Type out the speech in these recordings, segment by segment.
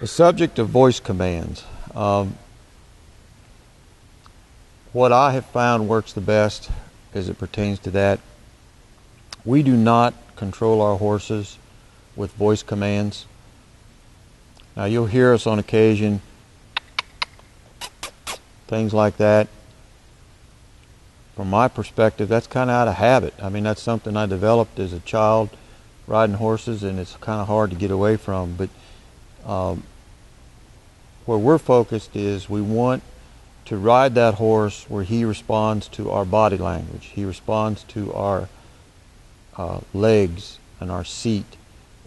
The subject of voice commands. What I have found works the best as it pertains to that, we do not control our horses with voice commands. Now you'll hear us on occasion, things like that. From my perspective, that's kind of out of habit. I mean, that's something I developed as a child riding horses, and it's kind of hard to get away from. But where we're focused is we want to ride that horse where he responds to our body language. He responds to our legs and our seat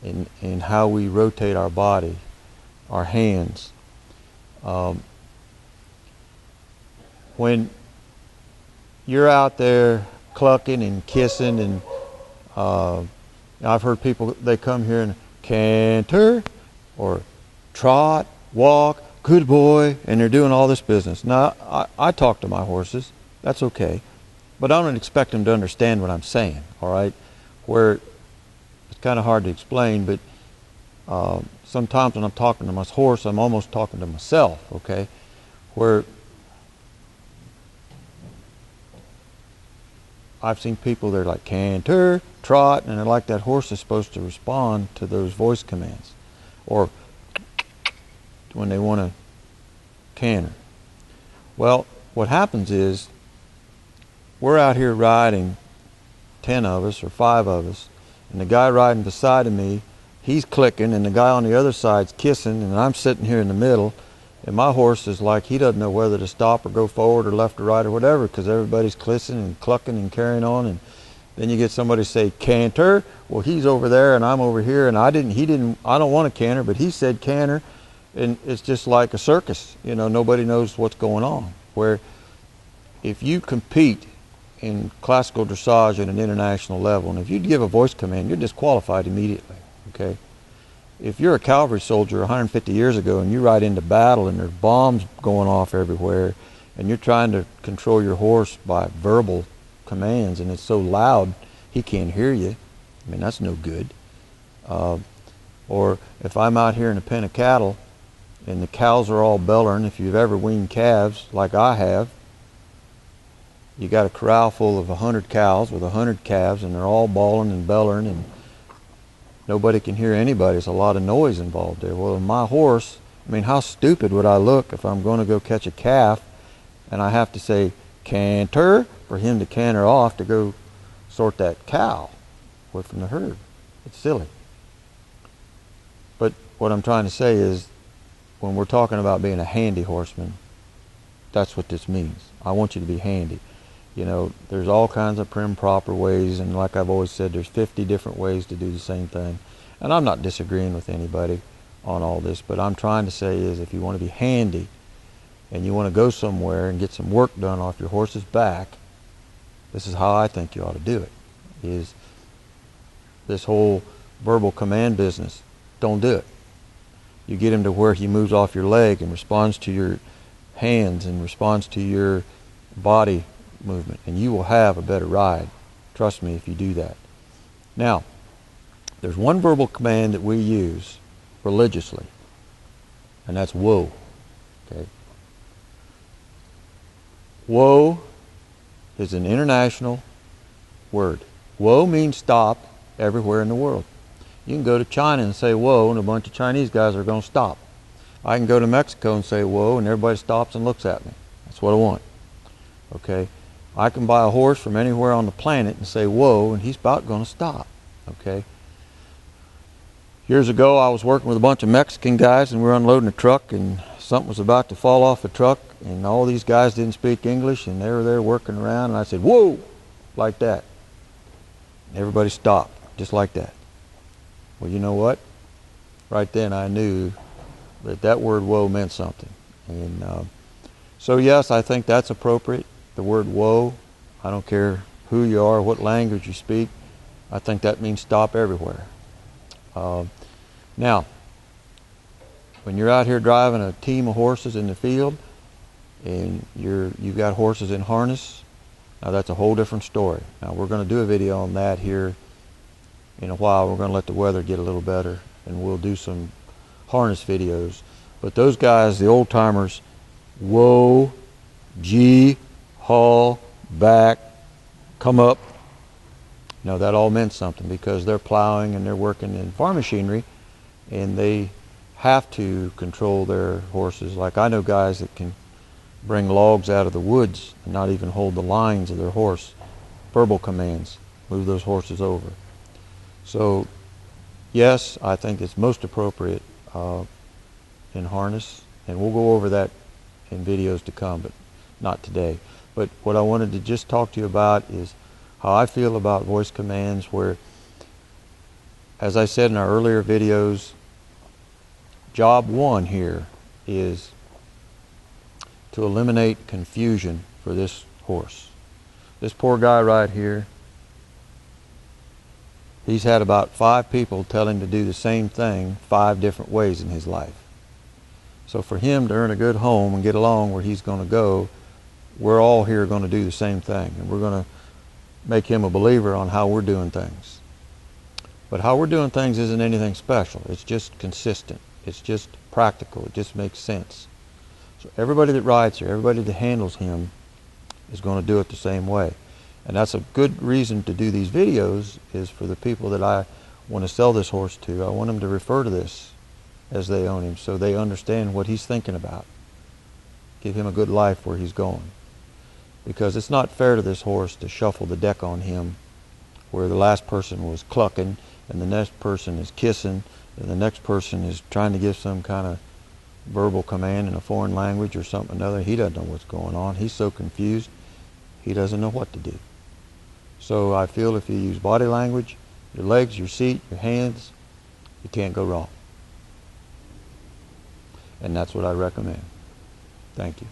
and how we rotate our body, our hands. When you're out there clucking and kissing, and I've heard people, they come here and canter or trot, walk, good boy, and they're doing all this business. Now, I talk to my horses, that's okay, but I don't expect them to understand what I'm saying, all right? Where it's kind of hard to explain, but sometimes when I'm talking to my horse, I'm almost talking to myself, okay? Where I've seen people, they're like canter, trot, and they're like that horse is supposed to respond to those voice commands, or when they want to canter. Well, what happens is we're out here riding, 10 of us or 5 of us, and the guy riding beside of me, he's clicking, and the guy on the other side's kissing, and I'm sitting here in the middle, and my horse is like, he doesn't know whether to stop or go forward or left or right or whatever, because everybody's clissing and clucking and carrying on. And then you get somebody say canter. Well, he's over there and I'm over here, and I don't want to canter, but he said canter, and it's just like a circus. You know, nobody knows what's going on. Where if you compete in classical dressage at an international level, and if you give a voice command, you're disqualified immediately, okay? If you're a cavalry soldier 150 years ago and you ride into battle and there's bombs going off everywhere and you're trying to control your horse by verbal commands and it's so loud he can't hear you, I mean, that's no good. Or if I'm out here in a pen of cattle and the cows are all bellering, if you've ever weaned calves like I have, you got a corral full of 100 cows with 100 calves and they're all bawling and bellering and nobody can hear anybody. There's a lot of noise involved there. Well, my horse, I mean, how stupid would I look if I'm going to go catch a calf and I have to say canter for him to canter off to go sort that cow away from the herd? It's silly. But what I'm trying to say is, when we're talking about being a handy horseman, that's what this means. I want you to be handy. You know, there's all kinds of prim, proper ways, and like I've always said, there's 50 different ways to do the same thing. And I'm not disagreeing with anybody on all this, but I'm trying to say is, if you want to be handy and you want to go somewhere and get some work done off your horse's back, this is how I think you ought to do it. Is this whole verbal command business, don't do it. You get him to where he moves off your leg and responds to your hands and responds to your body movement, and you will have a better ride. Trust me if you do that. Now, there's one verbal command that we use religiously, and that's whoa. Okay. Whoa is an international word. Whoa means stop everywhere in the world. You can go to China and say whoa, and a bunch of Chinese guys are going to stop. I can go to Mexico and say whoa, and everybody stops and looks at me. That's what I want. Okay. I can buy a horse from anywhere on the planet and say whoa, and he's about going to stop. Okay. Years ago, I was working with a bunch of Mexican guys, and we were unloading a truck, and something was about to fall off the truck, and all these guys didn't speak English, and they were there working around, and I said whoa, like that. And everybody stopped, just like that. Well, you know what? Right then I knew that that word whoa meant something. And so yes, I think that's appropriate. The word whoa, I don't care who you are, what language you speak, I think that means stop everywhere. Now, when you're out here driving a team of horses in the field and you've got horses in harness, now that's a whole different story. Now we're going to do a video on that here in a while. We're going to let the weather get a little better, and we'll do some harness videos. But those guys, the old timers, whoa, gee, haul, back, come up. Now that all meant something, because they're plowing and they're working in farm machinery, and they have to control their horses. Like I know guys that can bring logs out of the woods and not even hold the lines of their horse. Verbal commands, move those horses over. So yes, I think it's most appropriate in harness, and we'll go over that in videos to come, but not today. But what I wanted to just talk to you about is how I feel about voice commands, where, as I said in our earlier videos, job one here is to eliminate confusion for this horse. This poor guy right here, he's had about 5 people tell him to do the same thing 5 different ways in his life. So for him to earn a good home and get along where he's going to go, we're all here going to do the same thing, and we're going to make him a believer on how we're doing things. But how we're doing things isn't anything special. It's just consistent. It's just practical. It just makes sense. So everybody that rides here, everybody that handles him, is going to do it the same way. And that's a good reason to do these videos, is for the people that I want to sell this horse to. I want them to refer to this as they own him, so they understand what he's thinking about. Give him a good life where he's going. Because it's not fair to this horse to shuffle the deck on him, where the last person was clucking and the next person is kissing and the next person is trying to give some kind of verbal command in a foreign language or something or another. He doesn't know what's going on. He's so confused, he doesn't know what to do. So I feel if you use body language, your legs, your seat, your hands, you can't go wrong. And that's what I recommend. Thank you.